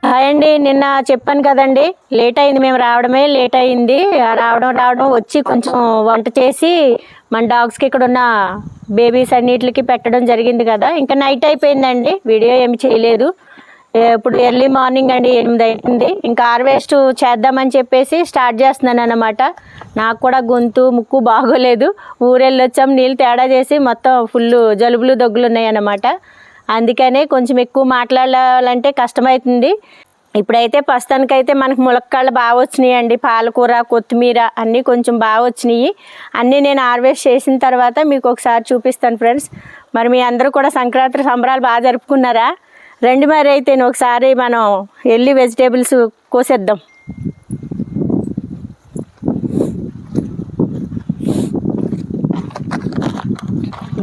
Hi అండి, నిన్న చెప్పాను కదండి, లేట్ అయింది. మేము రావడమే లేట్ అయింది. రావడం వచ్చి కొంచెం వంట చేసి మన డాగ్స్కి ఇక్కడ ఉన్న బేబీస్ అన్నిటికి పెట్టడం జరిగింది కదా. ఇంకా నైట్ అయిపోయిందండి, వీడియో ఏమి చేయలేదు. ఇప్పుడు ఎర్లీ మార్నింగ్ అండి, 8 అవుతుంది. ఇంకా హార్వెస్ట్ చేద్దామని చెప్పేసి స్టార్ట్ చేస్తున్నాను అన్నమాట. నాకు కూడా గొంతు ముక్కు బాగోలేదు. ఊరెళ్ళొచ్చాం, నీళ్ళు తేడా చేసి మొత్తం ఫుల్ జలుబులు దగ్గులు ఉన్నాయి అన్నమాట. అందుకనే కొంచెం ఎక్కువ మాట్లాడాలంటే కష్టమవుతుంది. ఇప్పుడైతే ప్రస్తుతానికైతే మనకు ములక్కాళ్ళు బాగా వచ్చినాయండి. పాలకూర, కొత్తిమీర అన్నీ కొంచెం బాగా వచ్చినాయి. అన్నీ నేను హార్వెస్ట్ చేసిన తర్వాత మీకు ఒకసారి చూపిస్తాను ఫ్రెండ్స్. మరి మీ అందరూ కూడా సంక్రాంతి సంబరాలు బాగా జరుపుకున్నారా? రండి మరి అయితే ఒకసారి మనం వెళ్ళి వెజిటేబుల్స్ కోసేద్దాం.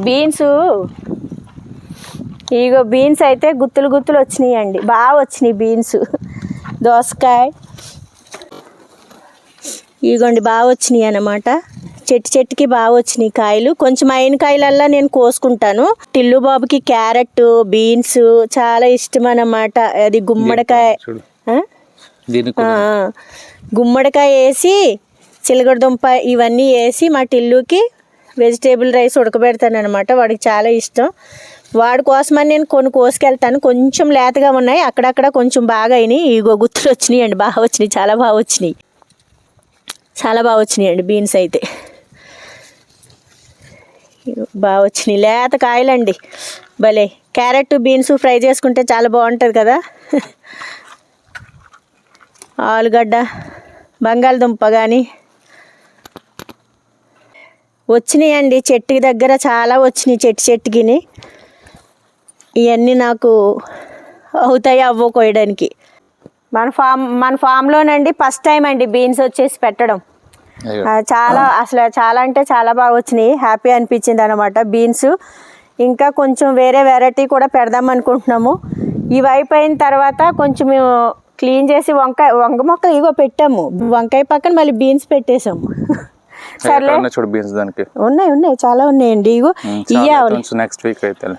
బీన్స్, ఇగో బీన్స్ అయితే గుత్తులు గుత్తులు వచ్చినాయి అండి, బాగా వచ్చినాయి బీన్స్. దోసకాయ ఇగోండి బాగా వచ్చినాయి అన్నమాట. చెట్టుకి బాగా వచ్చినాయి కాయలు. కొంచెం అయిన కాయలల్లా నేను కోసుకుంటాను. టిల్లు బాబుకి క్యారెట్, బీన్స్ చాలా ఇష్టం అన్నమాట. అది గుమ్మడికాయ, గుమ్మడికాయ వేసి చిలగడదుంప ఇవన్నీ వేసి మా టిల్లుకి వెజిటేబుల్ రైస్ ఉడకబెడతాను అనమాట. వాడికి చాలా ఇష్టం. వాడి కోసమని నేను కొన్ని కోసుకెళ్తాను. కొంచెం లేతగా ఉన్నాయి, అక్కడక్కడ కొంచెం బాగా అయినాయి. ఇగో గుత్తులు వచ్చినాయి అండి, బాగా వచ్చినాయి, చాలా బాగా వచ్చినాయి, చాలా బాగా వచ్చినాయి అండి. బీన్స్ అయితే బాగా వచ్చినాయి, లేత కాయలండి భలే. క్యారెట్ బీన్స్ ఫ్రై చేసుకుంటే చాలా బాగుంటుంది కదా. ఆలుగడ్డ, బంగాళదుంప కానీ వచ్చినాయి అండి. చెట్టు దగ్గర చాలా వచ్చినాయి, చెట్టుకిని. ఇవన్నీ నాకు అవుతాయి అవ్వ కోయడానికి. మన ఫామ్లోనండి ఫస్ట్ టైం అండి బీన్స్ వచ్చేసి పెట్టడం. చాలా అంటే చాలా బాగా వచ్చినాయి. హ్యాపీ అనిపించింది అనమాట బీన్స్. ఇంకా కొంచెం వేరే వెరైటీ కూడా పెడదాం అనుకుంటున్నాము. ఇవి అయిపోయిన తర్వాత కొంచెం క్లీన్ చేసి వంగ మొక్క ఇగో పెట్టాము. వంకాయ పక్కన మళ్ళీ బీన్స్ పెట్టేసాము. సర్లే, ఉన్నాయి చాలా ఉన్నాయండి. ఇగో నెక్స్ట్ వీక్ అయితే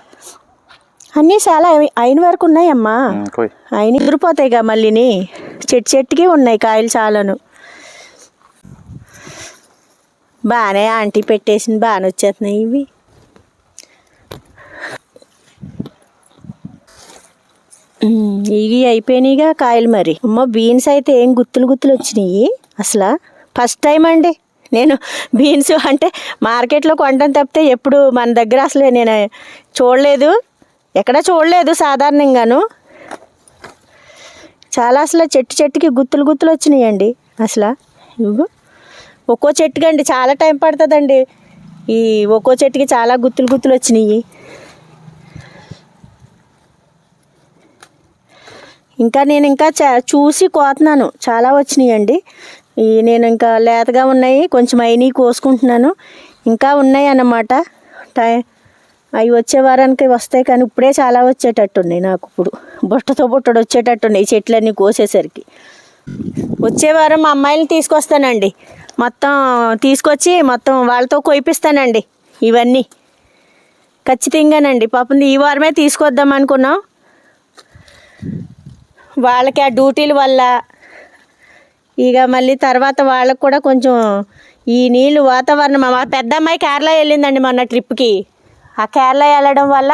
అన్నీ చాలా అయిన వరకు ఉన్నాయమ్మా. అయిన ఎగిరిపోతాయిగా మళ్ళీని. చెట్టుకి ఉన్నాయి కాయలు చాలాను. బాగానే ఆంటీ పెట్టేసింది, బాగానే వచ్చేస్తున్నాయి ఇవి. ఇవి అయిపోయినాయిగా కాయలు. మరి అమ్మ బీన్స్ అయితే ఏం గుత్తులు వచ్చినాయి. అసలు ఫస్ట్ టైం అండి నేను బీన్స్ అంటే మార్కెట్లో కొనడం తప్పితే ఎప్పుడు మన దగ్గర అసలు నేను చూడలేదు, ఎక్కడా చూడలేదు సాధారణంగాను. చాలా అసలు చెట్టుకి గుత్తులు వచ్చినాయండి. అసలు ఒక్కో చెట్టుకి అండి చాలా టైం పడుతుందండి. ఈ ఒక్కో చెట్టుకి చాలా గుత్తులు వచ్చినాయి. నేను ఇంకా చూసి కోతున్నాను. చాలా వచ్చినాయండి. నేను ఇంకా లేతగా ఉన్నాయి, కొంచెం అయినవి కోసుకుంటున్నాను. ఇంకా ఉన్నాయి అన్నమాట. అవి వచ్చే వారానికి వస్తాయి, కానీ ఇప్పుడే చాలా వచ్చేటట్టున్నాయి. నాకు ఇప్పుడు బుట్టడు వచ్చేటట్టున్నాయి చెట్లన్నీ కోసేసరికి. వచ్చే వారం మా అమ్మాయిని తీసుకొస్తానండి. మొత్తం తీసుకొచ్చి మొత్తం వాళ్ళతో కోయిపిస్తానండి ఇవన్నీ ఖచ్చితంగానండి. పాపం ఈ వారమే తీసుకొద్దాం అనుకున్నాం. వాళ్ళకి ఆ డ్యూటీల వల్ల ఇక మళ్ళీ తర్వాత వాళ్ళకు కూడా కొంచెం ఈ నీళ్ళు వాతావరణం. మా పెద్ద అమ్మాయి కేరళ వెళ్ళిందండి మొన్న ట్రిప్కి. ఆ కేరళ వెళ్ళడం వల్ల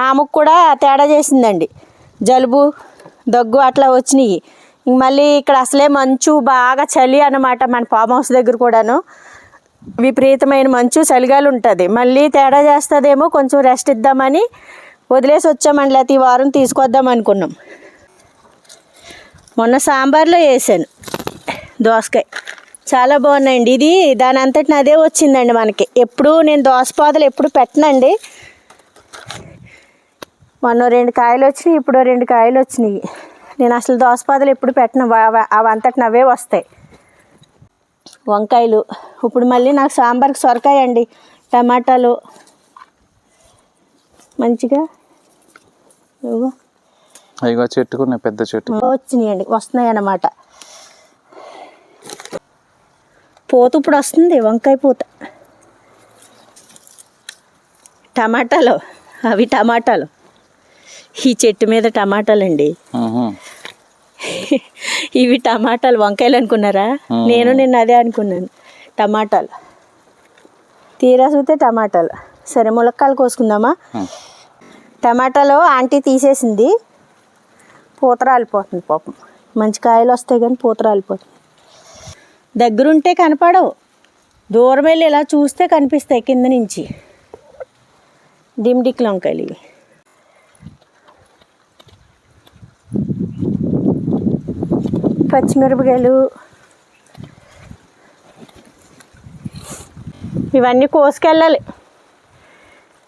ఆమెకు కూడా తేడా చేసిందండి. జలుబు, దగ్గు అట్లా వచ్చినాయి. మళ్ళీ ఇక్కడ అసలే మంచు, బాగా చలి అన్నమాట. మన ఫామ్ హౌస్ దగ్గర కూడాను విపరీతమైన మంచు, చలిగాలు ఉంటుంది. మళ్ళీ తేడా చేస్తుందేమో, కొంచెం రెస్ట్ ఇద్దామని వదిలేసి వచ్చామండి. లేకపోతే ఈ వారం తీసుకొద్దాం అనుకున్నాం. మొన్న సాంబార్లో వేసాను దోసకాయ, చాలా బాగున్నాయండి. ఇది దాని అంతటిని అదే వచ్చిందండి మనకి. ఎప్పుడు నేను దోసపాదలు ఎప్పుడు పెట్టనండి. మొన్న 2 కాయలు వచ్చినాయి, ఇప్పుడు 2 కాయలు వచ్చినాయి. నేను అసలు దోసపాదలు ఎప్పుడు పెట్టను, అవి అంతటిని అవే వస్తాయి. వంకాయలు ఇప్పుడు మళ్ళీ నాకు సాంబార్కి సొరకాయ అండి, టమాటాలు మంచిగా చెట్టుకున్నాయి, పెద్ద చెట్టు వచ్చినాయండి, వస్తున్నాయి అన్నమాట. పూత ఇప్పుడు వస్తుంది, వంకాయ పూత. టమాటాలు, అవి టమాటాలు ఈ చెట్టు మీద టమాటాలండి. ఇవి టమాటాలు, వంకాయలు అనుకున్నారా? నేను నిన్న అదే అనుకున్నాను, టమాటాలు. తీరా చూస్తే టమాటాలు. సరే ములక్కాయలు కోసుకుందామా? టమాటాలు ఆంటీ తీసేసింది, పూత రాలిపోతుంది పాపం. మంచి కాయలు వస్తాయి కానీ పూత రాలిపోతుంది. దగ్గరుంటే కనపడవు, దూరం వెళ్ళి ఇలా చూస్తే కనిపిస్తాయి కింద నుంచి. డిమ్డిక్లు వంకాయలు ఇవి. పచ్చిమిరపకాయలు ఇవన్నీ కోసుకెళ్ళాలి.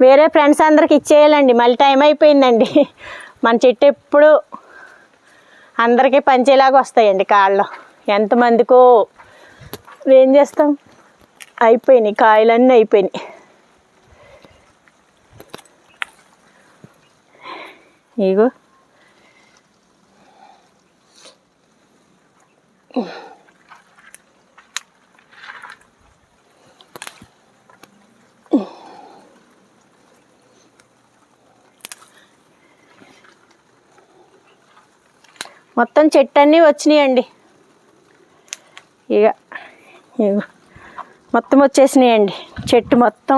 వేరే ఫ్రెండ్స్ అందరికి ఇచ్చేయాలండి. మళ్ళీ టైం అయిపోయిందండి. మన చెట్టు ఎప్పుడు అందరికీ పంచేలాగా వస్తాయండి కాళ్ళు. ఎంతమందికో ఏం చేస్తాం, అయిపోయినాయి కాయలన్నీ అయిపోయినాయి. ఇగో మొత్తం చెట్టు అన్నీ వచ్చినాయండి. ఇక మొత్తం వచ్చేసినాయండి చెట్టు మొత్తం.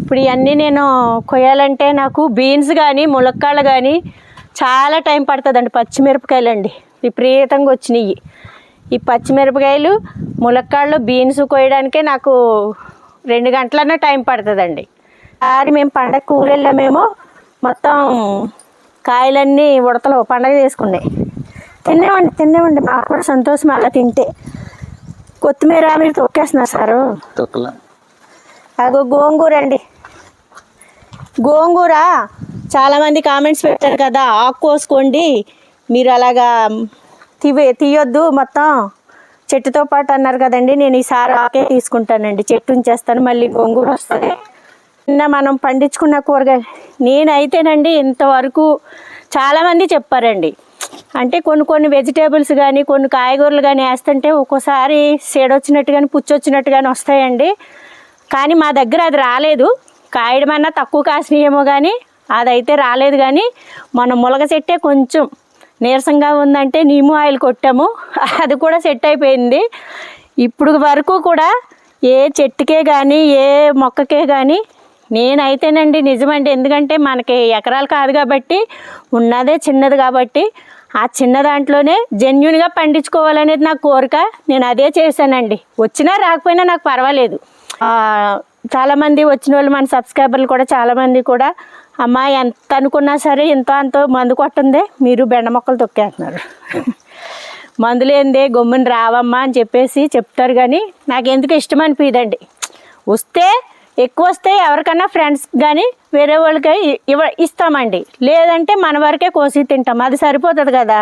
ఇప్పుడు ఇవన్నీ నేను కొయ్యాలంటే నాకు బీన్స్ కానీ ములక్కాడలు కానీ చాలా టైం పడుతుందండి. పచ్చిమిరపకాయలు అండి విపరీతంగా వచ్చినాయి. ఈ పచ్చిమిరపకాయలు, ములక్కాడలు, బీన్స్ కొయ్యడానికే నాకు 2 గంటలన్నా టైం పడుతుందండి. అది మేము పండగ ఊరు వెళ్ళామేమో, మొత్తం కాయలన్నీ ఉడతలు పండగ చేసుకున్నాయి. తినేవండి మాకు కూడా సంతోషం అలా తింటే. కొత్తిమీర మీరు తొక్కేస్తున్నారు సారు. అగో గోంగూర అండి. గోంగూర చాలామంది కామెంట్స్ పెట్టారు కదా, ఆకు కోసుకోండి మీరు అలాగా తీయొద్దు మొత్తం చెట్టుతో పాటు అన్నారు కదండి. నేను ఈసారి ఆకే తీసుకుంటానండి, చెట్టు ఉంచేస్తాను, మళ్ళీ గోంగూర వస్తుంది. నిన్న మనం పండించుకున్న కూరగాయలు నేనైతేనండి ఇంతవరకు చాలామంది చెప్పారండి. అంటే కొన్ని వెజిటేబుల్స్ కానీ కొన్ని కాయగూరలు కానీ వేస్తుంటే ఒక్కోసారి సేడొచ్చినట్టు కానీ పుచ్చొచ్చినట్టు కానీ వస్తాయండి. కానీ మా దగ్గర అది రాలేదు. కాయడమన్నా తక్కువ కాసినాయేమో కానీ అదైతే రాలేదు. కానీ మన ములగ చెట్టే కొంచెం నీరసంగా ఉందంటే నీము ఆయిల్ కొట్టాము, అది కూడా సెట్ అయిపోయింది. ఇప్పుడు వరకు కూడా ఏ చెట్టుకే కానీ ఏ మొక్కకే కానీ నేనైతేనండి నిజమండి, ఎందుకంటే మనకి ఎకరాలు కాదు కాబట్టి ఉన్నదే చిన్నది కాబట్టి ఆ చిన్న దాంట్లోనే జెన్యున్గా పండించుకోవాలనేది నా కోరిక. నేను అదే చేశానండి. వచ్చినా రాకపోయినా నాకు పర్వాలేదు. చాలామంది వచ్చిన వాళ్ళు మన సబ్స్క్రైబర్లు కూడా చాలామంది కూడా అమ్మా ఎంత అనుకున్నా సరే ఇంత అంత మందు కొట్టుందే, మీరు బెండ మొక్కలు తొక్కేస్తున్నారు, మందులు ఏందే గమ్మున రావమ్మా అని చెప్పేసి చెప్తారు. కానీ నాకు ఎందుకు ఇష్టం అనిపిదండి. వస్తే ఎక్కువ వస్తే ఎవరికన్నా ఫ్రెండ్స్ కానీ వేరే వాళ్ళకి ఇస్తామండి, లేదంటే మన వరకే కోసి తింటాం. అది సరిపోతుంది కదా.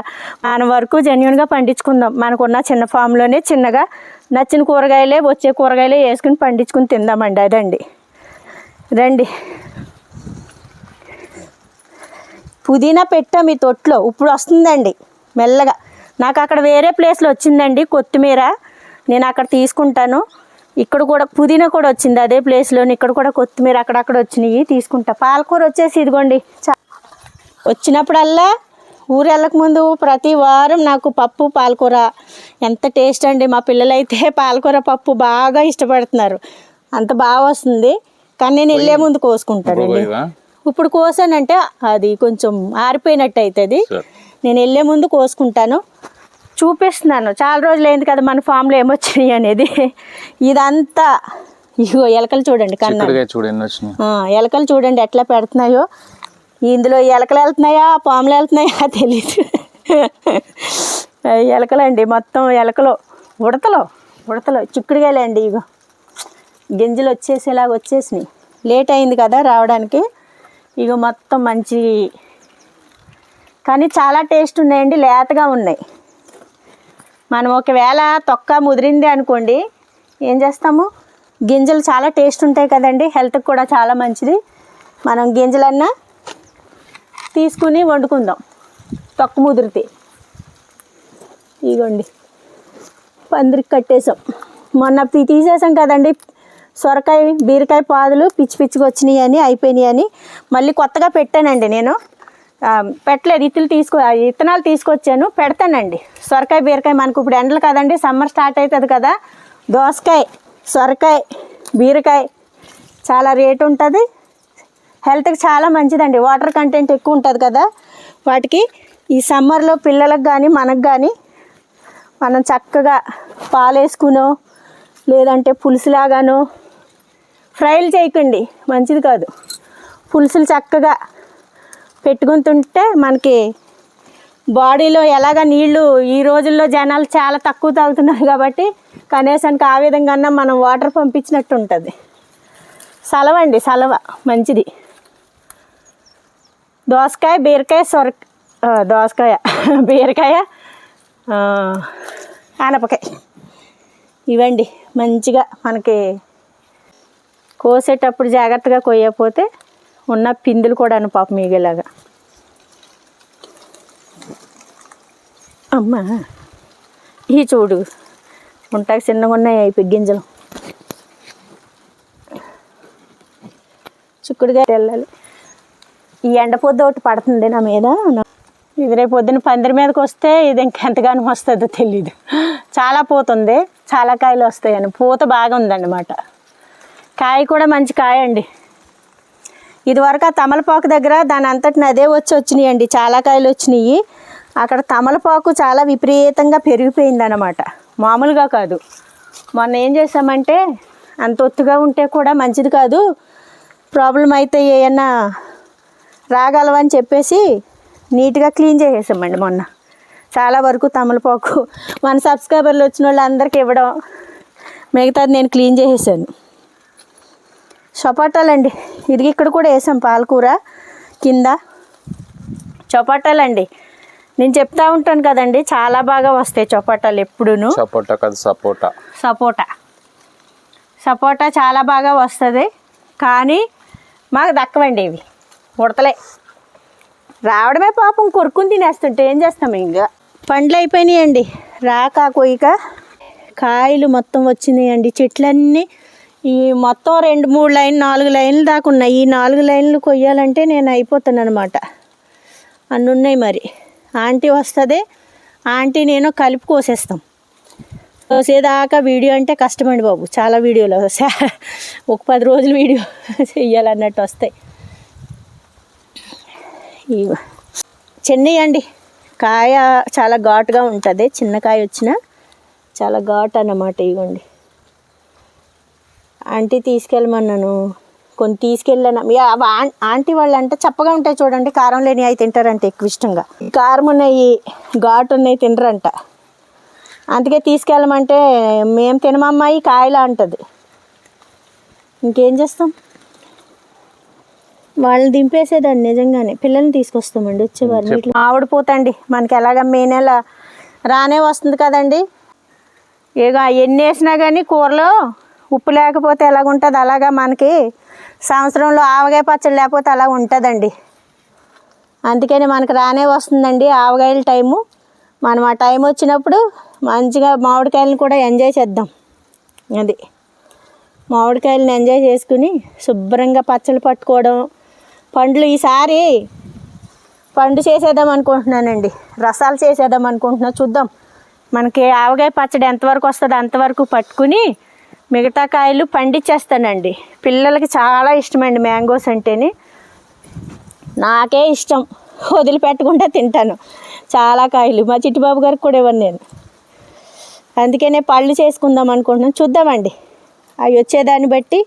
మన వరకు జెన్యున్గా పండించుకుందాం. మనకున్న చిన్న ఫామ్లోనే చిన్నగా నచ్చిన కూరగాయలే వచ్చే కూరగాయలే వేసుకుని పండించుకుని తిందామండి. అదండి. రండి, పుదీనా పెట్టాం ఈ తొట్లో, ఇప్పుడు వస్తుందండి మెల్లగా. నాకు అక్కడ వేరే ప్లేస్లో వచ్చిందండి కొత్తిమీర, నేను అక్కడ తీసుకుంటాను. ఇక్కడ కూడా పుదీనా కూడా వచ్చింది అదే ప్లేస్లోని. ఇక్కడ కూడా కొత్తిమీర అక్కడక్కడ వచ్చినాయి, తీసుకుంటా. పాలకూర వచ్చేసి ఇదిగోండి. వచ్చినప్పుడల్లా ఊరు వెళ్ళకముందు ప్రతి వారం నాకు పప్పు పాలకూర ఎంత టేస్ట్ అండి. మా పిల్లలైతే పాలకూర పప్పు బాగా ఇష్టపడుతున్నారు, అంత బాగా వస్తుంది. కానీ నేను వెళ్ళే ముందు కోసుకుంటానండి. ఇప్పుడు కోసానంటే అది కొంచెం ఆరిపోయినట్టు అవుతుంది. నేను వెళ్ళే ముందు కోసుకుంటాను, చూపిస్తున్నాను. చాలా రోజులు అయింది కదా మన ఫామ్లో ఏమొచ్చినాయి అనేది. ఇదంతా ఇగో ఎలకలు చూడండి, కన్నా ఎలకలు చూడండి ఎట్లా పెడుతున్నాయో. ఇందులో ఎలకలు వెళ్తున్నాయా పాములు వెళ్తున్నాయా తెలీదు. ఎలకలండి, మొత్తం ఎలకలు, ఉడతలు చిక్కుడుగాయలండి. ఇగో గింజలు వచ్చేసేలాగా వచ్చేసినాయి. లేట్ అయింది కదా రావడానికి. ఇగో మొత్తం మంచి, కానీ చాలా టేస్ట్ ఉన్నాయండి, లేతగా ఉన్నాయి. మనం ఒకవేళ తొక్క ముదిరింది అనుకోండి ఏం చేస్తాము, గింజలు చాలా టేస్ట్ ఉంటాయి కదండి, హెల్త్కి కూడా చాలా మంచిది. మనం గింజలన్నా తీసుకుని వండుకుందాం తొక్క ముదిరితే. ఇగోండి పందిరికి కట్టేసాం. మొన్న తీసేసాం కదండి సొరకాయ బీరకాయ పాదులు పిచ్చి పిచ్చిగా వచ్చినాయి అని అయిపోయినాయి అని మళ్ళీ కొత్తగా పెట్టానండి నేను. పెట్టలేదు, విత్తనాలు తీసుకొచ్చాను, పెడతానండి. సొరకాయ బీరకాయ మనకు ఇప్పుడు ఎండలు కదండి, సమ్మర్ స్టార్ట్ అవుతుంది కదా. దోసకాయ, సొరకాయ, బీరకాయ చాలా రేటు ఉంటుంది, హెల్త్కి చాలా మంచిదండి. వాటర్ కంటెంట్ ఎక్కువ ఉంటుంది కదా వాటికి. ఈ సమ్మర్లో పిల్లలకు కానీ మనకు కానీ మనం చక్కగా పాలు వేసుకునో లేదంటే పులుసులాగానో, ఫ్రైలు చేయకండి మంచిది కాదు, పులుసులు చక్కగా పెట్టుకుని తింటే మనకి బాడీలో ఎలాగ నీళ్ళు ఈ రోజుల్లో జనాలు చాలా తక్కువ తాగుతున్నారు కాబట్టి కనీసానికి ఆ విధంగా మనం వాటర్ పంపించినట్టు ఉంటుంది. సలవండి, సలవ మంచిది. దోసకాయ, బీరకాయ, దోసకాయ, బీరకాయ, ఆనపకాయ ఇవండి మంచిగా మనకి కోసేటప్పుడు జాగ్రత్తగా కొయ్యకపోతే ఉన్న పిందులు కూడా పాపం మిగేలాగా. అమ్మ ఈ చూడు ఉంటాకి చిన్నగా ఉన్నాయి అయిపోయి గింజలు. చిక్కుడుగా వెళ్ళాలి. ఈ ఎండపొద్దు ఒకటి పడుతుంది నా మీద. ఇది రేపు పొద్దున్న పందిరి మీదకి వస్తే ఇది ఇంకెంతగానో వస్తుందో తెలీదు. చాలా పోతుంది, చాలా కాయలు వస్తాయని. పూత బాగా ఉందన్నమాట. కాయ కూడా మంచి కాయ అండి. ఇదివరకు ఆ తమలపాకు దగ్గర దాని అంతటిని అదే వచ్చినాయి అండి, చాలా కాయలు వచ్చినాయి. అక్కడ తమలపాకు చాలా విపరీతంగా పెరిగిపోయిందన్నమాట, మామూలుగా కాదు. మొన్న ఏం చేసామంటే అంత ఒత్తుగా ఉంటే కూడా మంచిది కాదు, ప్రాబ్లం అయితే ఏమన్నా రాగలవని చెప్పేసి నీట్గా క్లీన్ చేసేసామండి మొన్న. చాలా వరకు తమలపాకు మన సబ్స్క్రైబర్లు వచ్చిన వాళ్ళందరికీ ఇవ్వడం, మిగతాది నేను క్లీన్ చేసేసాను. చపాటాలండి, ఇది ఇక్కడ కూడా వేసాం పాలకూర కింద. చపాటాలండి నేను చెప్తా ఉంటాను కదండి, చాలా బాగా వస్తాయి చపాటాలు ఎప్పుడూను. సపోటా కాదు, సపోటా. సపోటా సపోటా చాలా బాగా వస్తుంది, కానీ మాకు దక్కవండి ఇవి. ఉడతలే రావడమే పాపం, కొరుక్కుని తినేస్తుంటే ఏం చేస్తాం. ఇంకా పండ్లు అయిపోయినాయండి, రాక కొయ్యక కాయలు మొత్తం వచ్చినాయండి. చెట్లన్నీ ఈ మొత్తం 2-3 లైన్లు 4 లైన్లు దాకా ఉన్నాయి. ఈ 4 లైన్లు కొయ్యాలంటే నేను అయిపోతాను అనమాట, అన్నీ ఉన్నాయి. మరి ఆంటీ వస్తుంది, ఆంటీ నేను కలిపి కోసేస్తాం. కోసేదాకా వీడియో అంటే కష్టమండి బాబు, చాలా వీడియోలు ఒక 10 రోజులు వీడియో చెయ్యాలన్నట్టు వస్తాయి. చిన్నవి అండి, కాయ చాలా ఘాటుగా ఉంటుంది. చిన్న కాయ వచ్చినా చాలా ఘాటు అన్నమాట. ఇవ్వండి ఆంటీ తీసుకెళ్ళమన్నాను, కొన్ని తీసుకెళ్ళాను. ఆంటీ వాళ్ళు అంటే చప్పగా ఉంటాయి చూడండి, కారం లేని అవి తింటారంట ఎక్కువ ఇష్టంగా. కారం ఉన్నాయి, ఘాటు ఉన్నాయి తినరంట. అందుకే తీసుకెళ్ళమంటే మేము తినమమ్మాయి కాయలా అంటుంది. ఇంకేం చేస్తాం, వాళ్ళని దింపేసేదాన్ని నిజంగానే. పిల్లల్ని తీసుకొస్తామండి వచ్చేవారు. ఇట్లా ఆవిడిపోతండి మనకి ఎలాగ మే నెల రానే వస్తుంది కదండి. ఇక ఎన్ని వేసినా కానీ కూరలో ఉప్పు లేకపోతే ఎలాగుంటుంది, అలాగా మనకి సంవత్సరంలో ఆవకాయ పచ్చడి లేకపోతే అలా ఉంటుందండి. అందుకని మనకు రానే వస్తుందండి ఆవకాయల టైము. మనం ఆ టైం వచ్చినప్పుడు మంచిగా మామిడికాయలను కూడా ఎంజాయ్ చేద్దాం. అది మామిడికాయలను ఎంజాయ్ చేసుకుని శుభ్రంగా పచ్చళ్ళు పట్టుకోవడం. పండ్లు ఈసారి పండు చేసేద్దాం అనుకుంటున్నానండి, రసాలు చేసేద్దాం అనుకుంటున్నా. చూద్దాం మనకి ఆవకాయ పచ్చడి ఎంతవరకు వస్తుందో అంతవరకు పట్టుకుని మిగతా కాయలు పండించేస్తానండి. పిల్లలకి చాలా ఇష్టమండి మ్యాంగోస్ అంటేని, నాకే ఇష్టం, వదిలిపెట్టకుండా తింటాను చాలా కాయలు. మా చిట్టుబాబు గారికి కూడా ఇవ్వను నేను. అందుకనే పళ్ళు చేసుకుందాం అనుకుంటున్నాను. చూద్దామండి, అవి వచ్చేదాన్ని బట్టి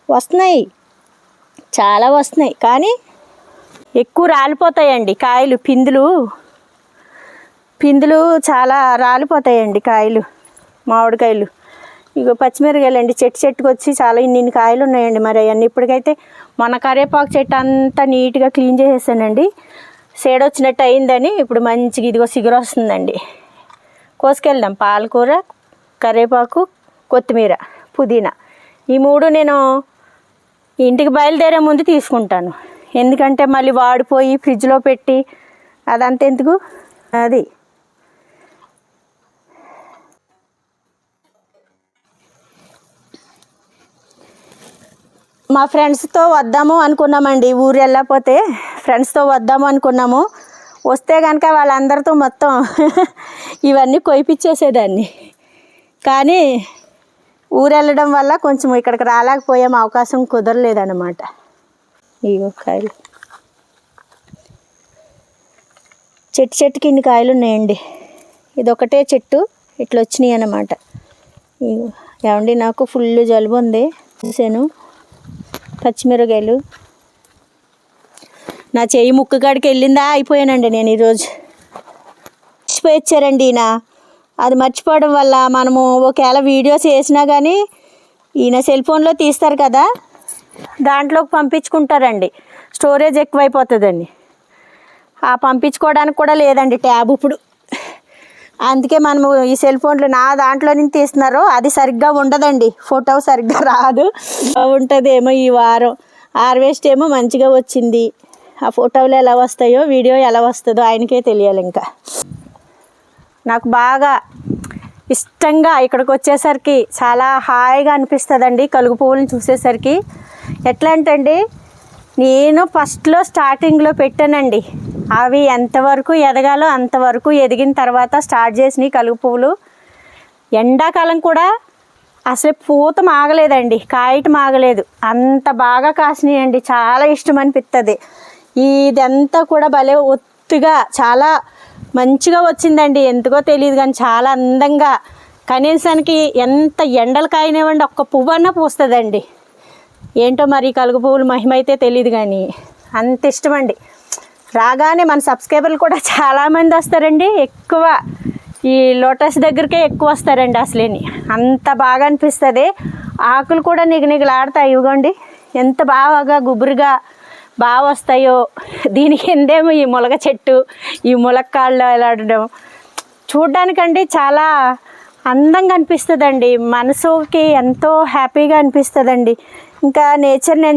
వస్తున్నాయి, చాలా వస్తున్నాయి, కానీ ఎక్కువ రాలిపోతాయండి కాయలు. పిందులు చాలా రాలిపోతాయండి కాయలు, మామిడికాయలు. ఇక పచ్చిమిరకాయలు అండి, చెట్టుకు వచ్చి చాలా ఇన్ని కాయలు ఉన్నాయండి. మరి అవన్నీ ఇప్పటికైతే మన కరివేపాకు చెట్టు అంతా నీట్గా క్లీన్ చేసేసానండి. సేడ వచ్చినట్టు అయిందని ఇప్పుడు మంచిగా ఇదిగో సిగురు వస్తుందండి. కోసుకెళ్దాం. పాలకూర, కరివేపాకు, కొత్తిమీర, పుదీనా, ఈ 3 నేను ఇంటికి బయలుదేరే ముందు తీసుకుంటాను. ఎందుకంటే మళ్ళీ వాడిపోయి ఫ్రిడ్జ్లో పెట్టి అదంతా ఎందుకు. అది మా ఫ్రెండ్స్తో వద్దాము అనుకున్నామండి. ఊరు వెళ్ళకపోతే ఫ్రెండ్స్తో వద్దాము అనుకున్నాము. వస్తే కనుక వాళ్ళందరితో మొత్తం ఇవన్నీ కొయిపిచ్చేసేదాన్ని. కానీ ఊరు వెళ్ళడం వల్ల కొంచెం ఇక్కడికి రాలేకపోయాం, అవకాశం కుదరలేదన్నమాట. ఇగో కాయలు, చెట్టుకి ఇన్ని కాయలు ఉన్నాయండి. ఇది ఒకటే చెట్టు ఇట్లా వచ్చినాయి అన్నమాట. ఇగో ఏమండి, నాకు ఫుల్ జలుబు ఉంది. చూసాను పచ్చిమిరకాయలు నా చెయ్యి ముక్కు కాడికి వెళ్ళిందా అయిపోయానండి నేను ఈరోజు. మర్చిపోయి వచ్చారండి ఈయన. అది మర్చిపోవడం వల్ల మనము ఒకవేళ వీడియోస్ వేసినా కానీ ఈయన సెల్ ఫోన్లో తీస్తారు కదా, దాంట్లోకి పంపించుకుంటారండి. స్టోరేజ్ ఎక్కువైపోతుందండి. ఆ పంపించుకోవడానికి కూడా లేదండి ట్యాబ్ ఇప్పుడు. అందుకే మనము ఈ సెల్ ఫోన్లో నా దాంట్లో నుంచి తీస్తున్నారు, అది సరిగ్గా ఉండదండి, ఫోటో సరిగ్గా రాదు. ఉంటుందేమో ఈ వారం హార్వెస్ట్ ఏమో మంచిగా వచ్చింది. ఆ ఫోటోలు ఎలా వస్తాయో వీడియో ఎలా వస్తుందో ఆయనకే తెలియాలి. ఇంకా నాకు బాగా ఇష్టంగా ఇక్కడికి వచ్చేసరికి చాలా హాయిగా అనిపిస్తుందండి కలుగు పువ్వులను చూసేసరికి. ఎట్లా అంటే నేను ఫస్ట్లో స్టార్టింగ్లో పెట్టానండి, అవి ఎంతవరకు ఎదగాలో అంతవరకు ఎదిగిన తర్వాత స్టార్ట్ చేసినాయి కలుగు పువ్వులు. ఎండాకాలం కూడా అసలు పూత మాగలేదండి, కాయటం ఆగలేదు, అంత బాగా కాసినాయండి. చాలా ఇష్టం అనిపిస్తుంది. ఇదంతా కూడా భలే ఒత్తుగా చాలా మంచిగా వచ్చిందండి. ఎందుకో తెలియదు కానీ చాలా అందంగా, కనీసానికి ఎంత ఎండలు కాయనివ్వండి ఒక్క పువ్వు అన్నా పూస్తుందండి. ఏంటో మరి కలుగు పువ్వులు మహిమ అయితే తెలియదు కానీ అంత ఇష్టమండి. రాగానే మన సబ్స్క్రైబర్లు కూడా చాలామంది వస్తారండి. ఎక్కువ ఈ లోటస్ దగ్గరికే ఎక్కువ వస్తారండి. అసలేని అంత బాగా అనిపిస్తుంది. ఆకులు కూడా నిగనిగలాడతాయి. ఇవ్వండి ఎంత బాగా గుబురుగా బాగా వస్తాయో. దీని కిందేమో ఈ ములగ చెట్టు, ఈ ములక్కాళ్ళు వెళ్ళడం చూడ్డానికండి చాలా అందంగా అనిపిస్తుందండి. మనసుకి ఎంతో హ్యాపీగా అనిపిస్తుందండి. ఇంకా నేచర్ని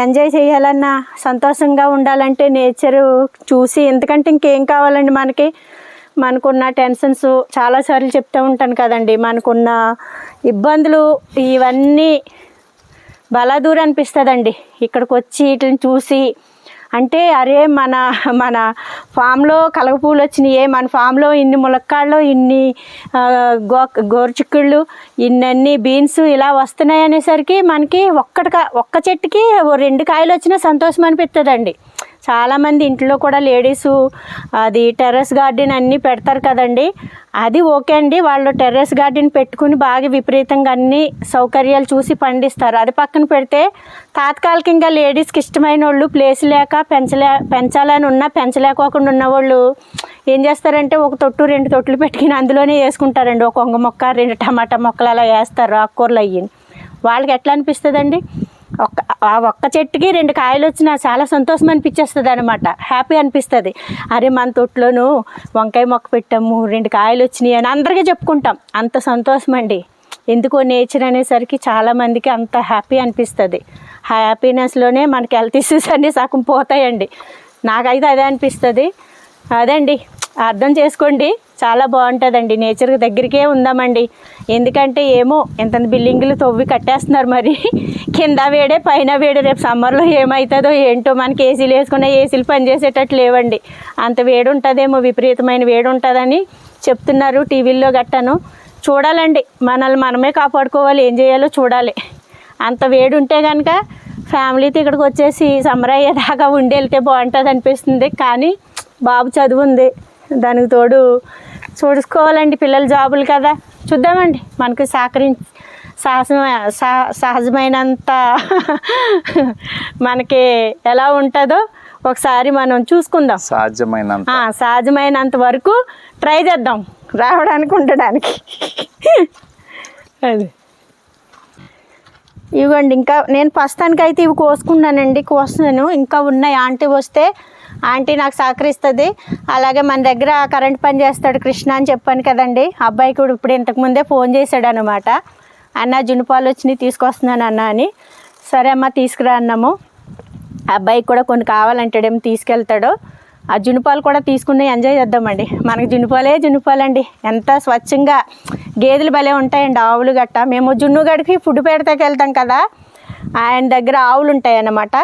ఎంజాయ్ చేయాలన్నా, సంతోషంగా ఉండాలంటే నేచరు చూసి, ఎందుకంటే ఇంకేం కావాలండి మనకున్న టెన్షన్స్ చాలాసార్లు చెప్తూ ఉంటాను కదండి, మనకున్న ఇబ్బందులు ఇవన్నీ బలాదూరం అనిపిస్తుందండి. ఇక్కడికి వచ్చి వీటిని చూసి అంటే అరే మన ఫామ్లో కలగ పూలు వచ్చినాయి, మన ఫామ్లో ఇన్ని ములక్కాళ్ళు, ఇన్ని గోరుచిక్కుళ్ళు, ఇన్ని బీన్స్ ఇలా వస్తున్నాయి అనేసరికి మనకి ఒక్క చెట్టుకి 2 కాయలు వచ్చినా సంతోషం అనిపిస్తుందండి. చాలామంది ఇంట్లో కూడా లేడీసు అది టెర్రస్ గార్డెన్ అన్నీ పెడతారు కదండి, అది ఓకే అండి. వాళ్ళు టెర్రస్ గార్డెన్ పెట్టుకుని బాగా విపరీతంగా అన్ని సౌకర్యాలు చూసి పండిస్తారు. అది పక్కన పెడితే తాత్కాలికంగా లేడీస్కి ఇష్టమైన వాళ్ళు ప్లేస్ లేక పెంచాలని ఉన్నా పెంచలేకోకుండా ఉన్నవాళ్ళు ఏం చేస్తారంటే 1 తొట్టు 2 తొట్లు పెట్టుకుని అందులోనే వేసుకుంటారండి. ఒక వంగ మొక్క 2 టమాటా మొక్కలు అలా వేస్తారు, ఆకుకూరలు అయ్యి. వాళ్ళకి ఎట్లా అనిపిస్తుందండి, ఒక్క చెట్టుకి 2 కాయలు వచ్చినా చాలా సంతోషం అనిపించేస్తుంది అనమాట. హ్యాపీ అనిపిస్తుంది. అరే మన తొట్టులోనూ వంకాయ మొక్క పెట్టాము, 2 కాయలు వచ్చినాయి అని అందరికీ చెప్పుకుంటాం. అంత సంతోషం అండి. ఎందుకో నేచర్ అనేసరికి చాలామందికి అంత హ్యాపీ అనిపిస్తుంది. హ్యాపీనెస్లోనే మనకి హెల్త్ ఇష్యూస్ అన్నీ సగం పోతాయండి. నాకైతే అదే అనిపిస్తుంది. అదండి, అర్థం చేసుకోండి. చాలా బాగుంటుందండి. నేచర్ దగ్గరికే ఉందామండి. ఎందుకంటే ఏమో ఎంత బిల్డింగులు తవ్వి కట్టేస్తున్నారు, మరి కింద వేడే పైన వేడే. రేపు సమ్మర్లో ఏమవుతుందో ఏంటో, మనకి ఏసీలు వేసుకున్న ఏసీలు పనిచేసేటట్లు లేవండి. అంత వేడి ఉంటుందేమో, విపరీతమైన వేడి ఉంటుందని చెప్తున్నారు టీవీల్లో గట్టాను. చూడాలండి, మనల్ని మనమే కాపాడుకోవాలి, ఏం చేయాలో చూడాలి. అంత వేడి ఉంటే కనుక ఫ్యామిలీతో ఇక్కడికి వచ్చేసి సమ్మర్ అయ్యేదాకా ఉండి వెళ్తే బాగుంటుంది అనిపిస్తుంది. కానీ బాబు చదువు ఉంది, దానికి తోడు చూసుకోవాలండి. పిల్లల జాబులు కదా, చూద్దామండి. మనకి సహజమైనంత మనకి ఎలా ఉంటుందో ఒకసారి మనం చూసుకుందాం. సాధ్యమైనంత వరకు ట్రై చేద్దాం రావడానికి, ఉండడానికి. అది ఇవ్వండి. ఇంకా నేను ప్రస్తుతానికి అయితే ఇవి కోస్తున్నాను. ఇంకా ఉన్నాయి. ఆంటీ వస్తే ఆంటీ నాకు సహకరిస్తుంది. అలాగే మన దగ్గర కరెంట్ పని చేస్తాడు కృష్ణ అని చెప్పాను కదండి, అబ్బాయికి కూడా ఇప్పుడు ఇంతకుముందే ఫోన్ చేశాడు అనమాట. అన్న జున్నుపాలు వచ్చినాయి తీసుకొస్తున్నాను అన్న అని. సరే అమ్మ తీసుకురా అన్నాము. అబ్బాయికి కూడా కొన్ని కావాలంటాడేమో తీసుకెళ్తాడు. ఆ జున్నుపాలు కూడా తీసుకుని ఎంజాయ్ చేద్దామండి. మనకి జున్నుపాలండి, ఎంత స్వచ్ఛంగా. గేదెలు భలే ఉంటాయండి, ఆవులు గట్ట. మేము జున్ను గడికి ఫుడ్ పెడతాకి వెళ్తాం కదా, ఆయన దగ్గర ఆవులు ఉంటాయి అన్నమాట.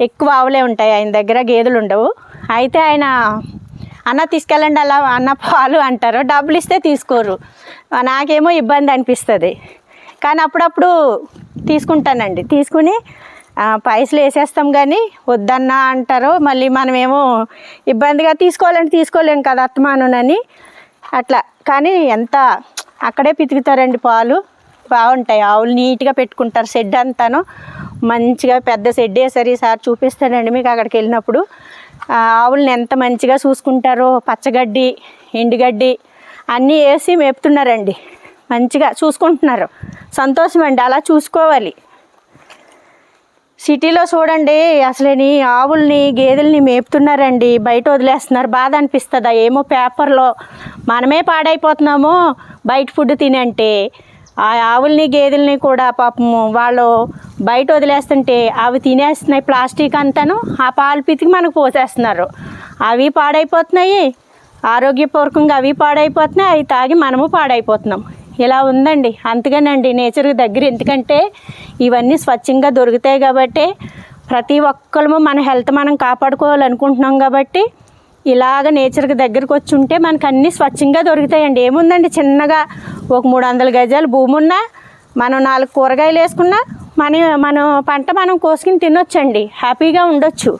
ఎక్కువ ఆవులే ఉంటాయి ఆయన దగ్గర, గేదెలు ఉండవు. అయితే ఆయన అన్న తీసుకెళ్ళండి అలా అన్న పాలు అంటారు, డబ్బులు ఇస్తే తీసుకోరు. నాకేమో ఇబ్బంది అనిపిస్తుంది, కానీ అప్పుడప్పుడు తీసుకుంటానండి. తీసుకుని పైసలు వేసేస్తాం, కానీ వద్దన్నా అంటారు. మళ్ళీ మనమేమో ఇబ్బందిగా తీసుకోవాలంటే తీసుకోలేం కదా అత్తమానునని అట్లా. కానీ ఎంత అక్కడే పితుకుతారండి పాలు, బాగుంటాయి. ఆవులు నీట్గా పెట్టుకుంటారు, షెడ్ అంతాను మంచిగా పెద్ద షెడ్ వేసారు. ఈసారి చూపిస్తానండి మీకు అక్కడికి వెళ్ళినప్పుడు. ఆవులని ఎంత మంచిగా చూసుకుంటారో, పచ్చగడ్డి ఎండుగడ్డి అన్నీ వేసి మేపుతున్నారండి, మంచిగా చూసుకుంటున్నారు. సంతోషం అండి, అలా చూసుకోవాలి. సిటీలో చూడండి అసలేని ఆవుల్ని గేదెల్ని మేపుతున్నారండి, బయట వదిలేస్తున్నారు. బాధ అనిపిస్తుందా ఏమో, పేపర్లో మనమే పాడైపోతున్నాము బయట ఫుడ్ తిని అంటే. ఆ ఆవుల్ని గేదెల్ని కూడా పాపము వాళ్ళు బయట వదిలేస్తుంటే అవి తినేస్తున్నాయి ప్లాస్టిక్ అంతాను. ఆ పాలు పితికి మనకు పోసేస్తున్నారు, అవి పాడైపోతున్నాయి. ఆరోగ్యపూర్వకంగా అవి పాడైపోతున్నాయి, అవి తాగి మనము పాడైపోతున్నాం. ఇలా ఉందండి. అందుకనండి నేచర్ దగ్గర, ఎందుకంటే ఇవన్నీ స్వచ్ఛంగా దొరుకుతాయి కాబట్టి, ప్రతి ఒక్కరము మన హెల్త్ మనం కాపాడుకోవాలనుకుంటున్నాం కాబట్టి ఇలాగ నేచర్కి దగ్గరకు వచ్చి ఉంటే మనకు అన్నీ స్వచ్ఛంగా దొరుకుతాయండి. ఏముందండి, చిన్నగా ఒక 300 గజాలు భూమి ఉన్నా మనం 4 కూరగాయలు వేసుకున్నా మన పంట మనం కోసుకుని తినొచ్చండి, హ్యాపీగా ఉండొచ్చు.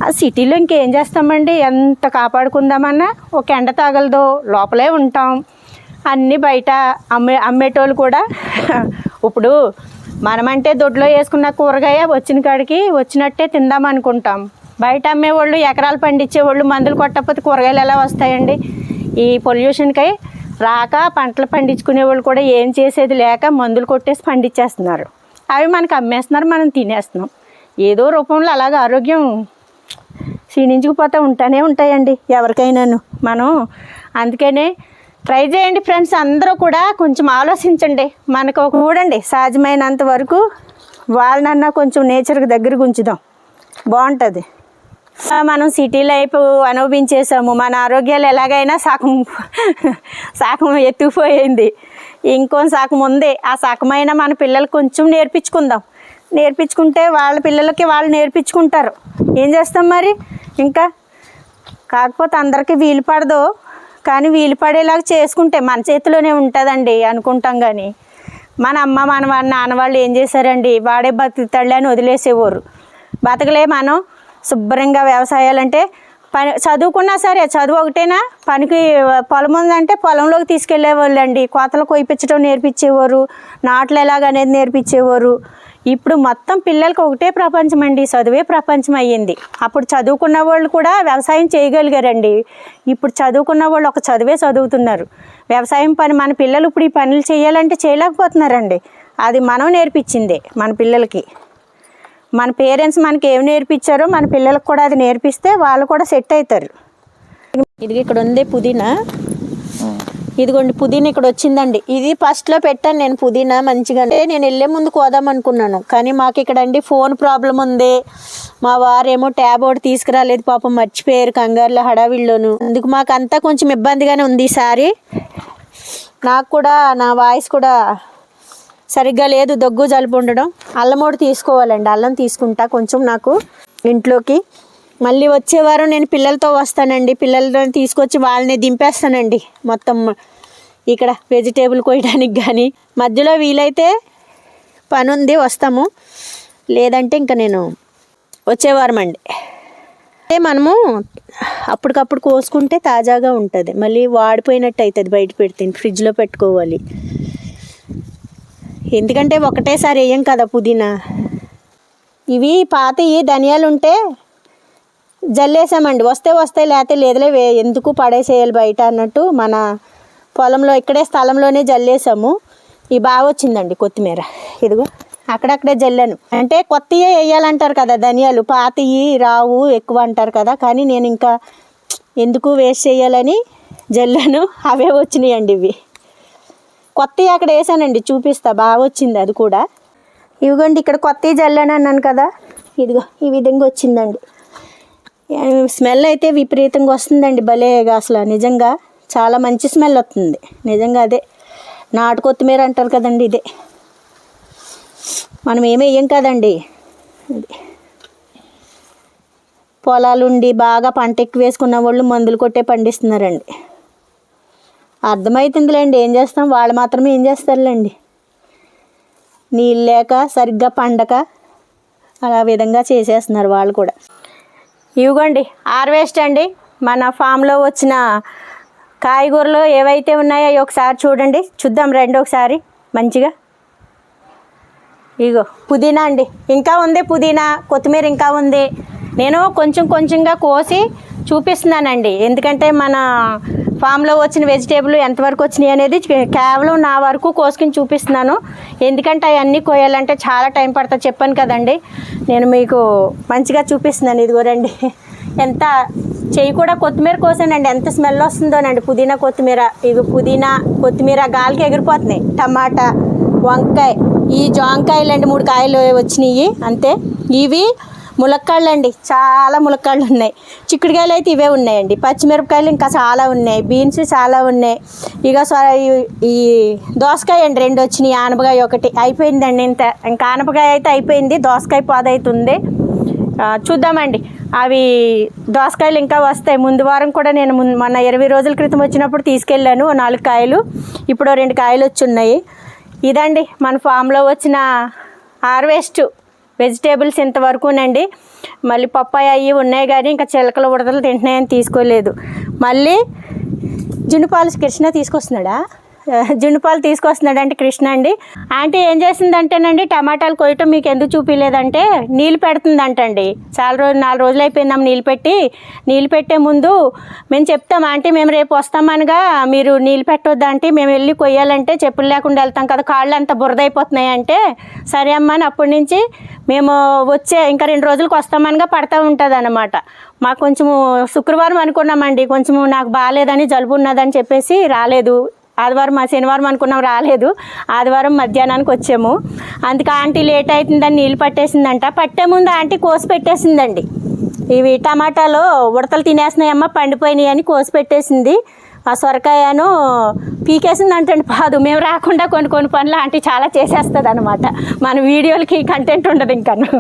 ఆ సిటీలో ఇంకేం చేస్తామండి, ఎంత కాపాడుకుందామన్నా ఒక ఎండ తాగలదో, లోపలే ఉంటాం. అన్నీ బయట అమ్మేటోళ్ళు కూడా ఇప్పుడు మనమంటే దొడ్లో వేసుకున్న కూరగాయ వచ్చిన కాడికి వచ్చినట్టే తిందాం అనుకుంటాం. బయట అమ్మేవాళ్ళు, ఎకరాలు పండించేవాళ్ళు మందులు కొట్టకపోతే కూరగాయలు ఎలా వస్తాయండి? ఈ పొల్యూషన్కై రాక పంటలు పండించుకునే వాళ్ళు కూడా ఏం చేసేది లేక మందులు కొట్టేసి పండించేస్తున్నారు. అవి మనకు అమ్మేస్తున్నారు, మనం తినేస్తున్నాం. ఏదో రూపంలో అలాగ ఆరోగ్యం క్షీణించుకుపోతూ ఉంటాయండి ఎవరికైనాను. మనం అందుకనే ట్రై చేయండి ఫ్రెండ్స్, అందరూ కూడా కొంచెం ఆలోచించండి. మనకు చూడండి సహజమైనంత వరకు వాళ్ళనన్నా కొంచెం నేచర్కి దగ్గరకు ఉంచుదాం, బాగుంటుంది. మనం సిటీ లైఫ్ అనుభవించేసాము, మన ఆరోగ్యాలు ఎలాగైనా సగం ఎత్తుకుపోయింది, ఇంకో సగం ఉంది. ఆ సగమైన మన పిల్లలకు కొంచెం నేర్పించుకుంటే వాళ్ళ పిల్లలకి వాళ్ళు నేర్పించుకుంటారు. ఏం చేస్తాం మరి ఇంకా. కాకపోతే అందరికీ వీలు పడదు, కానీ వీలు పడేలాగా చేసుకుంటే మన చేతిలోనే ఉంటుందండి అనుకుంటాం. కానీ మన అమ్మ మన నాన్న వాళ్ళు ఏం చేశారండి, వాడే బతుకుతాడులే అని వదిలేసేవారు. బతకలే మనం శుభ్రంగా. వ్యవసాయాలంటే పని చదువుకున్నా సరే, చదువు ఒకటేనా, పనికి పొలం ఉందంటే పొలంలోకి తీసుకెళ్ళేవాళ్ళు అండి. కోతలు కొయ్యించడం నేర్పించేవారు, నాట్లు ఎలాగనేది నేర్పించేవారు. ఇప్పుడు మొత్తం పిల్లలకి ఒకటే ప్రపంచం అండి, చదువే ప్రపంచం అయ్యింది. అప్పుడు చదువుకున్న వాళ్ళు కూడా వ్యవసాయం చేయగలిగారండి. ఇప్పుడు చదువుకున్న వాళ్ళు ఒక చదువే చదువుతున్నారు. వ్యవసాయం పని మన పిల్లలు ఇప్పుడు ఈ పనులు చేయాలంటే చేయలేకపోతున్నారండి. అది మనం నేర్పించిందే మన పిల్లలకి. మన పేరెంట్స్ మనకి ఏమి నేర్పించారో మన పిల్లలకు కూడా అది నేర్పిస్తే వాళ్ళు కూడా సెట్ అవుతారు. ఇది ఇక్కడ ఉంది పుదీనా, ఇదిగోండి పుదీనా ఇక్కడ వచ్చిందండి. ఇది ఫస్ట్లో పెట్టాను నేను పుదీనా మంచిగా. నేను వెళ్ళే ముందు కోదాం అనుకున్నాను, కానీ మాకు ఇక్కడ అండి ఫోన్ ప్రాబ్లం ఉంది. మా వారేమో ట్యాబ్ ఒకటి తీసుకురాలేదు, పాపం మర్చిపోయారు కంగారులో హడావిడిలోను. అందుకు మాకు అంతా కొంచెం ఇబ్బందిగానే ఉంది ఈసారి. నాకు కూడా నా వాయిస్ కూడా సరిగ్గా లేదు, దగ్గు జలుబు ఉండడం. అల్లం ఒకటి తీసుకోవాలండి, అల్లం తీసుకుంటా కొంచెం నాకు ఇంట్లోకి. మళ్ళీ వచ్చే వారం నేను పిల్లలతో వస్తానండి, పిల్లలతో తీసుకొచ్చి వాళ్ళని దింపేస్తానండి మొత్తం ఇక్కడ వెజిటేబుల్ కోయడానికి. కానీ మధ్యలో వీలైతే పని ఉంది వస్తాము, లేదంటే ఇంకా నేను వచ్చేవారం అండి. మనము అప్పటికప్పుడు కోసుకుంటే తాజాగా ఉంటుంది, మళ్ళీ వాడిపోయినట్టు అవుతుంది బయట పెడితే. ఫ్రిడ్జ్లో పెట్టుకోవాలి, ఎందుకంటే ఒకటేసారి వేయం కదా పుదీనా. ఇవి పాతవి ధనియాలు ఉంటే జల్లేసామండి, వస్తాయి లేకపోతే లేదులే ఎందుకు పడేసేయాలి బయట అన్నట్టు మన పొలంలో ఇక్కడే స్థలంలోనే జల్లేసాము. ఇవి బాగా వచ్చిందండి కొత్తిమీర. ఇదిగో అక్కడక్కడే జల్లాను. అంటే కొత్తయే వేయాలంటారు కదా ధనియాలు, పాతవి రావు ఎక్కువ అంటారు కదా. కానీ నేను ఇంకా ఎందుకు వేస్ట్ చేయాలని జల్లాను, అవే వచ్చినాయండి. ఇవి కొత్తవి అక్కడ వేసానండి, చూపిస్తా, బాగా వచ్చింది అది కూడా. ఇవిగోండి ఇక్కడ కొత్తవి జల్లాను అన్నాను కదా, ఇదిగో ఈ విధంగా వచ్చిందండి. స్మెల్ అయితే విపరీతంగా వస్తుందండి, భలేగా అసలు నిజంగా చాలా మంచి స్మెల్ వస్తుంది నిజంగా. అదే నాటు కొత్తిమీర అంటారు కదండి, ఇదే. మనం ఏమీ వేయం కదండి. అది పొలాలుండి బాగా పంట ఎక్కువ వేసుకున్న వాళ్ళు మందులు కొట్టే పండిస్తున్నారండి. అర్థమవుతుందిలేండి, ఏం చేస్తాం, వాళ్ళు మాత్రమే ఏం చేస్తారులేండి. నీళ్ళు లేక సరిగ్గా పండక అలా విధంగా చేసేస్తున్నారు వాళ్ళు కూడా. ఇవిగోండి హార్వెస్ట్ అండి. మన ఫామ్లో వచ్చిన కాయగూరలు ఏవైతే ఉన్నాయో అవి ఒకసారి చూడండి, చూద్దాం రండి ఒకసారి మంచిగా. ఇగో పుదీనా అండి, ఇంకా ఉంది పుదీనా, కొత్తిమీర ఇంకా ఉంది. నేను కొంచెంగా కోసి చూపిస్తున్నానండి, ఎందుకంటే మన ఫామ్లో వచ్చిన వెజిటేబుల్ ఎంతవరకు వచ్చినాయి అనేది కేవలం నా వరకు కోసుకుని చూపిస్తున్నాను. ఎందుకంటే అవన్నీ కోయాలంటే చాలా టైం పడుతుంది, చెప్పాను కదండి. నేను మీకు మంచిగా చూపిస్తున్నాను. ఇదిగో రండి, ఎంత చెయ్యి కూడా కొత్తిమీర కోసానండి, ఎంత స్మెల్ వస్తుందోనండి పుదీనా కొత్తిమీర. ఇవి పుదీనా కొత్తిమీర గాలికి ఎగిరిపోతున్నాయి. టమాటా, వంకాయ, ఈ జాంకాయలు అండి 3 కాయలు వచ్చినాయి అంతే. ఇవి ములక్కాళ్ళు అండి, చాలా ములక్కాళ్ళు ఉన్నాయి. చిక్కుడుకాయలు అయితే ఇవే ఉన్నాయండి. పచ్చిమిరపకాయలు ఇంకా చాలా ఉన్నాయి. బీన్స్ చాలా ఉన్నాయి. ఇక ఈ దోసకాయ అండి 2 వచ్చినాయి, ఆనపకాయ 1 అయిపోయిందండి. ఇంకా ఆనపకాయ అయితే అయిపోయింది, దోసకాయ పాదవుతుంది. చూద్దామండి, అవి దోసకాయలు ఇంకా వస్తాయి. ముందు వారం కూడా నేను మొన్న 20 రోజుల క్రితం వచ్చినప్పుడు తీసుకెళ్ళాను 4 కాయలు, ఇప్పుడు 2 కాయలు వచ్చి ఉన్నాయి. ఇదండి మన ఫామ్లో వచ్చిన హార్వెస్ట్ వెజిటేబుల్స్ ఇంతవరకునండి. మళ్ళీ పప్పాయ అవి ఉన్నాయి కానీ ఇంకా చిలకలు ఉడతలు తింటున్నాయని తీసుకోలేదు. మళ్ళీ జున్నుపాలు కృష్ణ తీసుకొస్తున్నాడా, జున్నుపాలు తీసుకొస్తున్నాడు అంటే కృష్ణ అండి. ఆంటీ ఏం చేసిందంటేనండి, టమాటాలు కొయ్యటం మీకు ఎందుకు చూపించలేదంటే నీళ్ళు పెడుతుందంటండి. 4 రోజులు అయిపోయిందాం నీళ్ళు పెట్టే ముందు మేము చెప్తాం, ఆంటీ మేము రేపు వస్తామనగా మీరు నీళ్ళు పెట్టొద్దు ఆంటీ, మేము వెళ్ళి కొయ్యాలంటే చెప్పులు లేకుండా వెళ్తాం కదా, కాళ్ళు అంత బురదైపోతున్నాయి అంటే సరే అమ్మ అని అప్పటి నుంచి మేము ఇంకా 2 రోజులకు వస్తామనగా పడతా ఉంటుంది అన్నమాట. మాకు కొంచెము శుక్రవారం అనుకున్నామండి, కొంచెము నాకు బాగాలేదని జలుబు ఉన్నదని చెప్పేసి రాలేదు. శనివారం అనుకున్నాం, రాలేదు. ఆదివారం మధ్యాహ్నానికి వచ్చాము. అందుకే ఆంటీ లేట్ అవుతుందని నీళ్ళు పట్టేసిందంట. పట్టే ముందు ఆంటీ కోసి పెట్టేసిందండి. ఇవి టమాటాలు ఉడతలు తినేస్తున్నాయమ్మ, పండిపోయినాయి అని కోసి పెట్టేసింది. ఆ సొరకాయను పీకేసింది అంటండి. కాదు, మేము రాకుండా కొన్ని పనులు ఆంటీ చాలా చేసేస్తుంది అనమాట. మన వీడియోలకి కంటెంట్ ఉండదు ఇంకాను,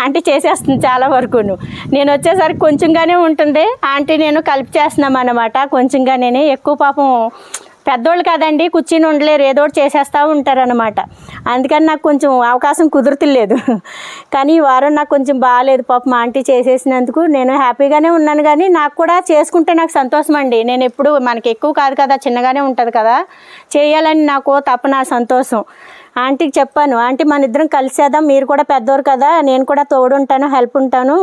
ఆంటీ చేసేస్తుంది చాలా వరకును. నేను వచ్చేసరికి కొంచెంగానే ఉంటుంది, ఆంటీ నేను కలిపి చేస్తున్నాం అన్నమాట. కొంచెంగానే, ఎక్కువ పాపం పెద్దోళ్ళు కదండి, కూర్చుని ఉండలేరు, ఏదో ఒకటి చేసేస్తూ ఉంటారనమాట. అందుకని నాకు కొంచెం అవకాశం కుదురుతులేదు. కానీ ఈ వారం నాకు కొంచెం బాగాలేదు, పాపం ఆంటీ చేసేసినందుకు నేను హ్యాపీగానే ఉన్నాను. కానీ నాకు కూడా చేసుకుంటే నాకు సంతోషం అండి. నేను ఎప్పుడు మనకి ఎక్కువ కాదు కదా, చిన్నగానే ఉంటుంది కదా, చేయాలని నాకు తపన, సంతోషం. ఆంటీకి చెప్పాను, ఆంటీ మన ఇద్దరం కలిసేద్దాం, మీరు కూడా పెద్దవారు కదా, నేను కూడా తోడుంటాను, హెల్ప్ ఉంటాను,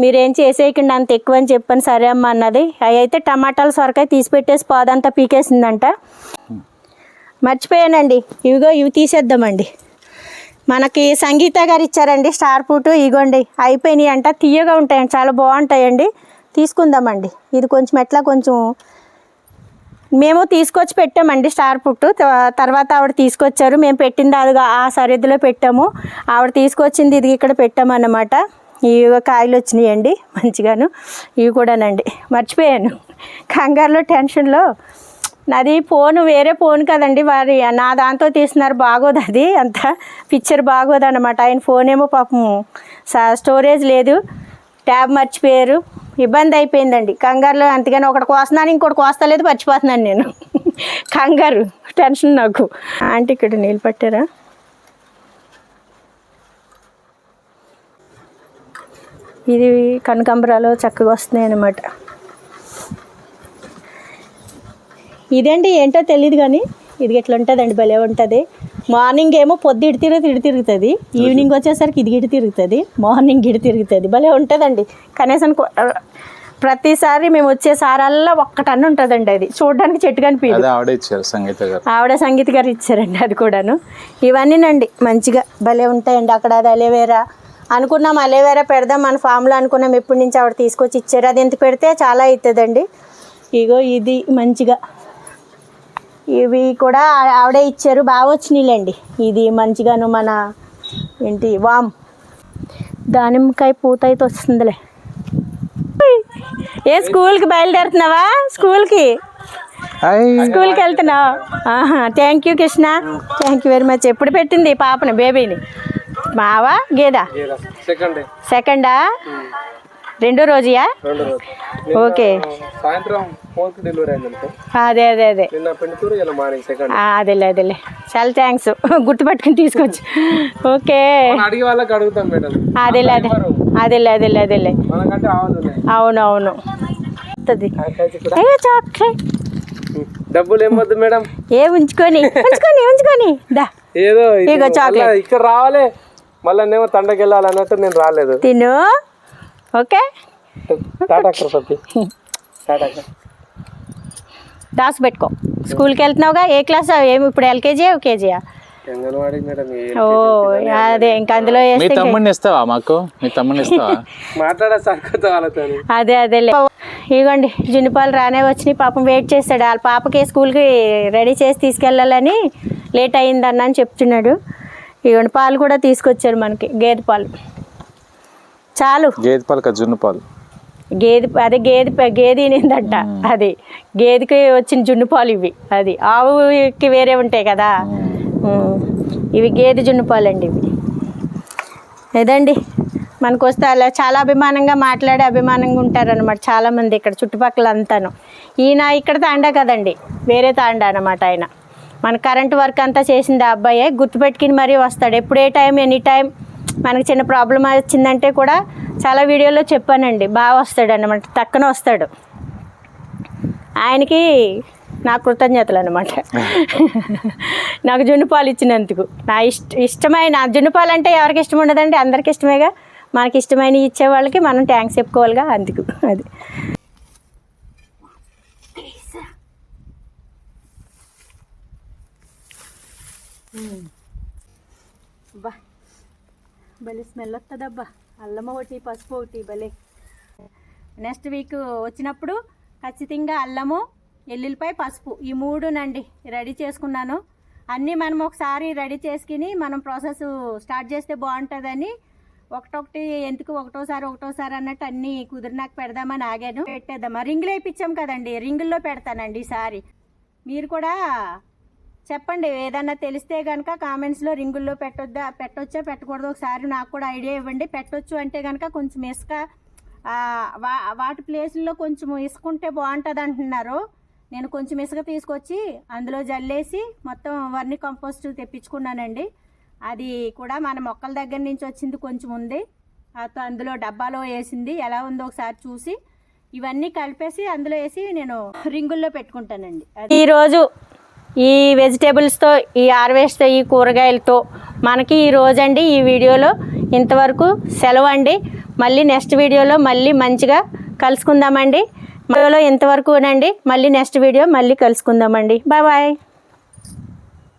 మీరేం చేసేయకండి అంత ఎక్కువ అని చెప్పాను. సరే అమ్మ అన్నది. అవి అయితే టమాటాలు సొరకాయ తీసి పెట్టేసి పాదంతా పీకేసిందంట. మర్చిపోయానండి, ఇవి తీసేద్దామండి. మనకి సంగీత గారు ఇచ్చారండి స్టార్ ఫ్రూట్, ఇగోండి అయిపోయినాయి అంట, తీయగా ఉంటాయండి, చాలా బాగుంటాయండి, తీసుకుందామండి. ఇది కొంచెం మేము తీసుకొచ్చి పెట్టామండి స్టార్ ఫ్రూట్. తర్వాత ఆవిడ తీసుకొచ్చారు, మేము పెట్టింది అది ఆ సరిహద్దులో పెట్టాము, ఆవిడ తీసుకొచ్చింది ఇది ఇక్కడ పెట్టామన్నమాట. ఇవి కాయలు వచ్చినాయండి మంచిగాను. ఇవి కూడానండి, మర్చిపోయాను కంగారులో, టెన్షన్లో. నాది వేరే ఫోన్ కదండి, నా దాంతో తీస్తున్నారు, బాగోదు అది, అంత పిక్చర్ బాగోదు అనమాట. ఆయన ఫోన్ ఏమో పాపం స్టోరేజ్ లేదు, ట్యాబ్ మర్చిపోయారు, ఇబ్బంది అయిపోయిందండి కంగారులో. అంతగాని ఒకటి కోస్తున్నాను, ఇంకోటి కోస్తలేదు, మర్చిపోతున్నాను నేను. కంగారు, టెన్షన్ నాకు. ఆంటీ ఇక్కడ నీళ్ళు పట్టారా? ఇది కనకాంబరాలు చక్కగా వస్తున్నాయి అన్నమాట. ఇదేంటి ఏంటో తెలియదు కానీ ఇది ఎట్లా ఉంటుందండి, భలే ఉంటుంది. మార్నింగ్ ఏమో పొద్దు ఇటు తిరుగుతుంది, ఈవినింగ్ వచ్చేసరికి ఇది ఇటు తిరుగుతుంది, మార్నింగ్ ఇటు తిరుగుతుంది, భలే ఉంటుందండి. కనీసం ప్రతిసారి మేము వచ్చే సారల్లా ఒక్కటన్ను ఉంటుందండి. అది చూడడానికి చెట్టు కనిపించదు. ఆవిడ సంగీత గారు ఇచ్చారండి అది కూడాను. ఇవన్నీనండి మంచిగా భలే ఉంటాయండి. అక్కడ అది అలోవేరా అనుకున్నాం, అలోవేరా పెడదాం మన ఫామ్లో అనుకున్నాం, ఎప్పటి నుంచి ఆవిడ తీసుకొచ్చి ఇచ్చారు. అది ఎంత పెడితే చాలా అవుతుందండి. ఇగో ఇది మంచిగా, ఇవి కూడా ఆవిడే ఇచ్చారు, బాగా వచ్చినాయిలేండి. ఇది మంచిగాను మన వామ్ దానిమ్మకాయ పూత అయితే వస్తుందిలే. స్కూల్కి బయలుదేరుతున్నావా? స్కూల్కి వెళ్తున్నావు? Thank you Krishna, thank you very much. ఎప్పుడు పెట్టింది పాపని, బేబీని? మావా గేదా సెకండా రెండో రోజుయా ఓకే సాయంత్రం 4కి డెలివరీ అయింది అనుకో. అదే అదే అదే నిన్న పెండుతూరు ఇలా మార్నింగ్ సెకండ్. అదేలే అదేలే చాలా థ్యాంక్స్ గుర్తుపట్టుకుని తీసుకొచ్చు ఓకే అడిగే వాళ్ళకి అడుగుతాం మేడం. అదేలే అదే అదేలే అదేలే అదేలే మనకంటే ఆవులు ఉన్నాయి. అవును అవును చాక్లెట్ డబ్బులు ఏమొద్దు మేడం, ఏ ఉంచుకొని ఉంచుకొని ఉంచుకొని దా ఏదో ఇగో చాక్లెట్ ఇక్కడ రావాలి మళ్ళీ నేమో తండకి వెళ్ళాలి అన్నట్టు నేను రాలేదు. తిను ఓకే టాటా సత్తి టాటా. దాసు పెట్టుకో స్కూల్కి వెళ్తున్నావుగా ఏ క్లాస్ ఏమి ఇప్పుడు ఎల్కేజీ యూకేజీయా అంగన్వాడీ మేడం. ఓ అదే ఇంకా అందులో మీ వేస్తే తమ్ముడిని ఇస్తావా మాకు? మీ తమ్ముడిని ఇస్తావా? మాట్లాడా సరికొత్త వాళ్ళతో. అదే అదేలే ఇగోండి జున్నుపాలు రానే వచ్చినాయి. పాపం వెయిట్ చేస్తాడు వాళ్ళ పాపకి స్కూల్కి రెడీ చేసి తీసుకెళ్ళాలని లేట్ అయిందన్న అని చెప్తున్నాడు. ఇగోండి పాలు కూడా తీసుకొచ్చారు మనకి గేదె పాలు చాలు. గేదె పాలు కదా జున్ను పాలు. గేదె అదే గేదె ఏంటంట అది గేదెకి వచ్చిన జున్ను పాలు ఇవి. అది ఆవుకి వేరే ఉంటాయి కదా ఇవి గేదె జున్ను పాలు అండి ఇవి. ఏదండి మనకు వస్తే అలా చాలా అభిమానంగా మాట్లాడి అభిమానంగా ఉంటారనమాట చాలామంది ఇక్కడ చుట్టుపక్కల అంతాను. ఈయన ఇక్కడ తాండా కదండి వేరే తాండా అనమాట ఆయన. మన కరెంట్ వర్క్ అంతా చేసింది ఆ అబ్బాయే గుర్తుపెట్టుకుని మరీ వస్తాడు ఎప్పుడు ఏ టైం ఎనీ టైం. మనకి చిన్న ప్రాబ్లం వచ్చిందంటే కూడా చాలా వీడియోలో చెప్పానండి బాగా వస్తాడు అన్నమాట టక్కున వస్తాడు. ఆయనకి నా కృతజ్ఞతలు అనమాట నాకు జున్నుపాలు ఇచ్చినందుకు. నా ఇష్టమైన జున్నుపాలు అంటే ఎవరికి ఇష్టం ఉండదండి అందరికి ఇష్టమేగా. మనకి ఇష్టమైన ఇచ్చే వాళ్ళకి మనం థ్యాంక్స్ చెప్పుకోవాలిగా అందుకు. అది బా భలే స్మెల్ వస్తుందబ్బా. అల్లం ఒకటి పసుపు ఒకటి భలే. నెక్స్ట్ వీక్ వచ్చినప్పుడు ఖచ్చితంగా అల్లము ఎల్లుల్లిపాయ పసుపు ఈ మూడునండి రెడీ చేసుకున్నాను. అన్నీ మనం ఒకసారి రెడీ చేసుకుని మనం ప్రాసెస్ స్టార్ట్ చేస్తే బాగుంటుందని ఒకటొకటి ఎందుకు ఒకటోసారి అన్నట్టు అన్నీ కుదిరినాక పెడదామని ఆగాను. పెట్టేద్దామా రింగులు వేయించాం కదండి రింగుల్లో పెడతానండి ఈసారి. మీరు కూడా చెప్పండి ఏదన్నా తెలిస్తే కనుక కామెంట్స్లో రింగుల్లో పెట్టొచ్చా పెట్టకూడదు ఒకసారి నాకు కూడా ఐడియా ఇవ్వండి. పెట్టొచ్చు అంటే కనుక కొంచెం ఇసుక వాటి ప్లేసుల్లో కొంచెం ఇసుకుంటే బాగుంటుంది అంటున్నారు. నేను కొంచెం ఇసుక తీసుకొచ్చి అందులో జల్లేసి మొత్తం వర్మి కంపోస్ట్ తెప్పించుకున్నానండి. అది కూడా మన మొక్కల దగ్గర నుంచి వచ్చింది కొంచెం ఉంది అందులో డబ్బాలో వేసింది ఎలా ఉందో ఒకసారి చూసి ఇవన్నీ కలిపేసి అందులో వేసి నేను రింగుల్లో పెట్టుకుంటానండి. ఈరోజు ఈ వెజిటేబుల్స్తో ఈ హార్వెస్ట్ ఈ కూరగాయలతో మనకి ఈ రోజండి ఈ వీడియోలో ఇంతవరకు సెలవు అండి. మళ్ళీ నెక్స్ట్ వీడియోలో మళ్ళీ మంచిగా కలుసుకుందామండి. వీడియోలో ఇంతవరకునండి. మళ్ళీ నెక్స్ట్ వీడియో మళ్ళీ కలుసుకుందామండి. Bye bye.